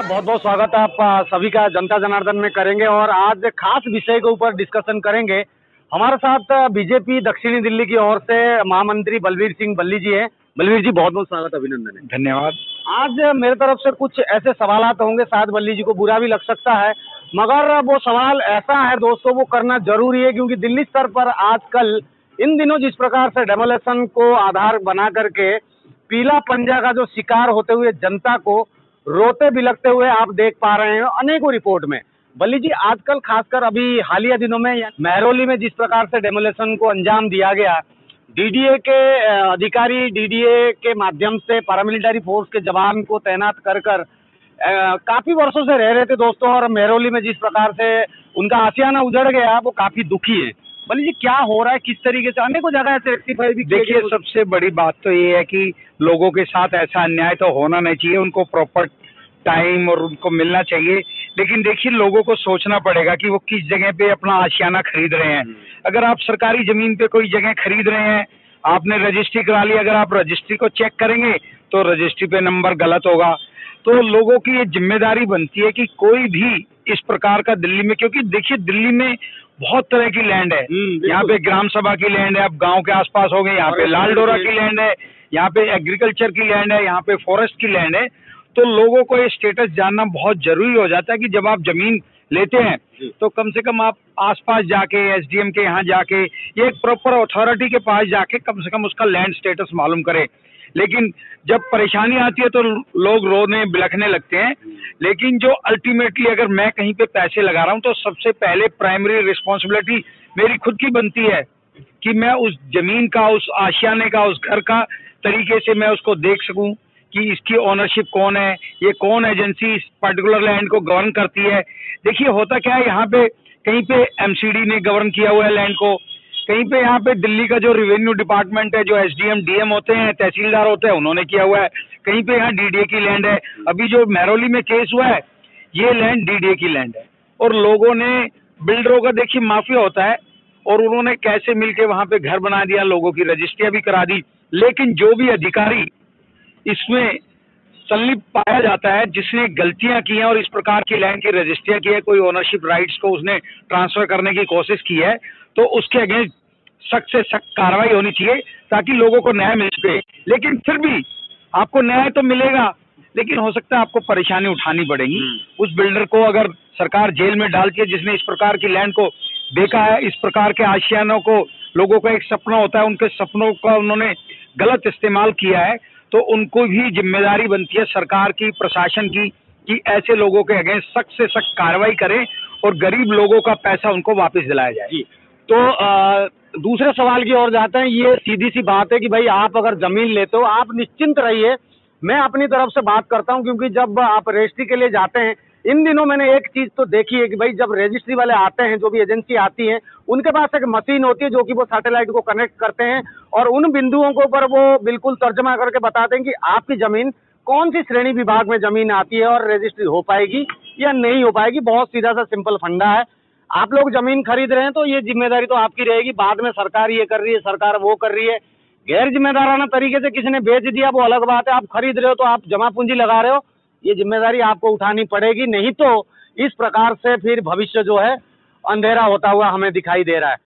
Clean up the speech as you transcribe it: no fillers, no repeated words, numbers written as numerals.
बहुत बहुत स्वागत है आप सभी का जनता जनार्दन में करेंगे और आज खास विषय के ऊपर डिस्कशन करेंगे। हमारे साथ बीजेपी दक्षिणी दिल्ली की ओर से महामंत्री बलवीर सिंह बल्ली जी हैं। बलवीर जी बहुत बहुत स्वागत, अभिनंदन है। धन्यवाद। आज मेरे तरफ से कुछ ऐसे सवालात होंगे, शायद बल्ली जी को बुरा भी लग सकता है, मगर वो सवाल ऐसा है दोस्तों, वो करना जरूरी है क्योंकि दिल्ली स्तर पर आजकल इन दिनों जिस प्रकार से डेमोलेशन को आधार बना करके पीला पंजा का जो शिकार होते हुए जनता को रोते बिलखते हुए आप देख पा रहे हैं अनेकों रिपोर्ट में। बल्ली जी, आजकल खासकर अभी हालिया दिनों में महरौली में जिस प्रकार से डेमोलेशन को अंजाम दिया गया, डीडीए के अधिकारी डीडीए के माध्यम से पैरामिलिट्री फोर्स के जवान को तैनात कर काफी वर्षों से रह रहे थे दोस्तों, और महरौली में जिस प्रकार से उनका आशियाना उजड़ गया वो काफी दुखी है। बल्ली जी, क्या हो रहा है, किस तरीके से अनेकों जगह ऐसे रेक्टिफाई भी? देखिए, सबसे बड़ी बात तो ये है कि लोगों के साथ ऐसा अन्याय तो होना नहीं चाहिए, उनको प्रॉपर टाइम और उनको मिलना चाहिए। लेकिन देखिए, लोगों को सोचना पड़ेगा कि वो किस जगह पे अपना आशियाना खरीद रहे हैं। अगर आप सरकारी जमीन पे कोई जगह खरीद रहे हैं, आपने रजिस्ट्री करा ली, अगर आप रजिस्ट्री को चेक करेंगे तो रजिस्ट्री पे नंबर गलत होगा। तो लोगों की ये जिम्मेदारी बनती है कि कोई भी इस प्रकार का दिल्ली में, क्योंकि देखिए दिल्ली में बहुत तरह की लैंड है। यहाँ पे ग्राम सभा की लैंड है, अब गांव के आसपास हो गए, यहाँ पे लाल डोरा की लैंड है, यहाँ पे एग्रीकल्चर की लैंड है, यहाँ पे फॉरेस्ट की लैंड है। तो लोगों को ये स्टेटस जानना बहुत जरूरी हो जाता है कि जब आप जमीन लेते हैं तो कम से कम आप आसपास जाके एसडीएम के यहाँ जाके ये एक प्रॉपर अथॉरिटी के पास जाके कम से कम उसका लैंड स्टेटस मालूम करें। लेकिन जब परेशानी आती है तो लोग रोने बिलखने लगते हैं। लेकिन जो अल्टीमेटली अगर मैं कहीं पे पैसे लगा रहा हूँ तो सबसे पहले प्राइमरी रिस्पॉन्सिबिलिटी मेरी खुद की बनती है कि मैं उस जमीन का, उस आशियाने का, उस घर का तरीके से मैं उसको देख सकूं कि इसकी ओनरशिप कौन है, ये कौन एजेंसी इस पर्टिकुलर लैंड को गवर्न करती है। देखिए होता क्या है, यहाँ पे कहीं पे एमसीडी ने गवर्न किया हुआ है लैंड को, कहीं पे यहाँ पे दिल्ली का जो रेवेन्यू डिपार्टमेंट है, जो एसडीएम डीएम होते हैं, तहसीलदार होते हैं, उन्होंने किया हुआ है। कहीं पे यहाँ डीडीए की लैंड है। अभी जो महरौली में केस हुआ है ये लैंड डीडीए की लैंड है, और लोगों ने, बिल्डरों का देखिए माफिया होता है, और उन्होंने कैसे मिलके वहां पे घर बना दिया, लोगों की रजिस्ट्रियां भी करा दी। लेकिन जो भी अधिकारी इसमें संलिप्त पाया जाता है, जिसने गलतियां की हैं और इस प्रकार की लैंड की रजिस्ट्रियां की है, कोई ओनरशिप राइट्स को उसने ट्रांसफर करने की कोशिश की है, तो उसके अगेंस्ट सख्त से सख्त कार्रवाई होनी चाहिए ताकि लोगों को न्याय मिल सके। लेकिन फिर भी आपको न्याय तो मिलेगा, लेकिन हो सकता है आपको परेशानी उठानी पड़ेगी। उस बिल्डर को अगर सरकार जेल में डालती है जिसने इस प्रकार की लैंड को देखा है, इस प्रकार के आशियानों को, लोगों का एक सपना होता है, उनके सपनों का उन्होंने गलत इस्तेमाल किया है, तो उनको भी जिम्मेदारी बनती है सरकार की, प्रशासन की, कि ऐसे लोगों के अगेंस्ट सख्त से सख्त कार्रवाई करें और गरीब लोगों का पैसा उनको वापस दिलाया जाए। तो दूसरे सवाल की ओर जाते हैं। ये सीधी सी बात है कि भाई आप अगर जमीन लेते हो आप निश्चिंत रहिए, मैं अपनी तरफ से बात करता हूं, क्योंकि जब आप रजिस्ट्री के लिए जाते हैं, इन दिनों मैंने एक चीज तो देखी है कि भाई जब रजिस्ट्री वाले आते हैं, जो भी एजेंसी आती है, उनके पास एक मशीन होती है जो कि वो सैटेलाइट को कनेक्ट करते हैं और उन बिंदुओं के ऊपर वो बिल्कुल तर्जमा करके बताते हैं कि आपकी जमीन कौन सी श्रेणी विभाग में जमीन आती है और रजिस्ट्री हो पाएगी या नहीं हो पाएगी। बहुत सीधा सा सिंपल फंडा है। आप लोग जमीन खरीद रहे हैं तो ये जिम्मेदारी तो आपकी रहेगी। बाद में सरकार ये कर रही है, सरकार वो कर रही है, गैर जिम्मेदाराना तरीके से किसी ने बेच दिया वो अलग बात है। आप खरीद रहे हो तो आप जमा पूंजी लगा रहे हो, ये जिम्मेदारी आपको उठानी पड़ेगी, नहीं तो इस प्रकार से फिर भविष्य जो है अंधेरा होता हुआ हमें दिखाई दे रहा है।